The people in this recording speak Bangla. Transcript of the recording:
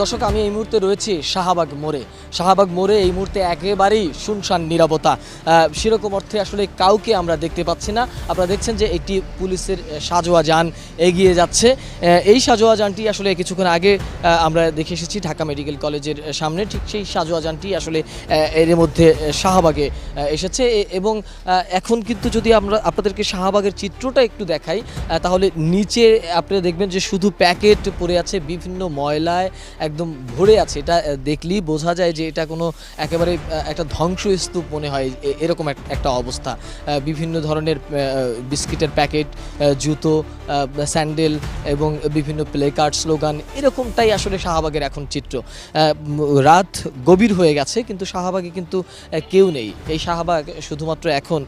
দর্শক, আমি এই মুহূর্তে রয়েছি শাহবাগ মোড়ে। শাহবাগ মোড়ে এই মুহূর্তে একেবারেই শুনশান নীরবতা। সেরকম অর্থে আসলে কাউকে আমরা দেখতে পাচ্ছি না। আপনারা দেখছেন যে একটি পুলিশের সাজোয়া যান এগিয়ে যাচ্ছে। এই সাজোয়া যানটি আসলে কিছুক্ষণ আগে আমরা দেখে এসেছি ঢাকা মেডিকেল কলেজের সামনে। ঠিক সেই সাজোয়া যানটি আসলে এর মধ্যে শাহবাগে এসেছে এবং এখন কিন্তু যদি আমরা আপনাদেরকে শাহবাগের চিত্রটা একটু দেখাই তাহলে নিচে আপনারা দেখবেন যে শুধু প্যাকেট পড়ে আছে, বিভিন্ন ময়লায় একদম ভরে আছে। এটা দেখলেই বোঝা যায় যে এটা কোনো একেবারে একটা ধ্বংসস্তূপ মনে হয়, এরকম একটা অবস্থা। বিভিন্ন ধরনের বিস্কিটের প্যাকেট, জুতো, স্যান্ডেল এবং বিভিন্ন প্লে কার্ড, স্লোগান, এরকমটাই আসলে শাহবাগের এখন চিত্র। রাত গভীর হয়ে গেছে কিন্তু শাহবাগে কিন্তু কেউ নেই। এই শাহবাগ শুধুমাত্র এখন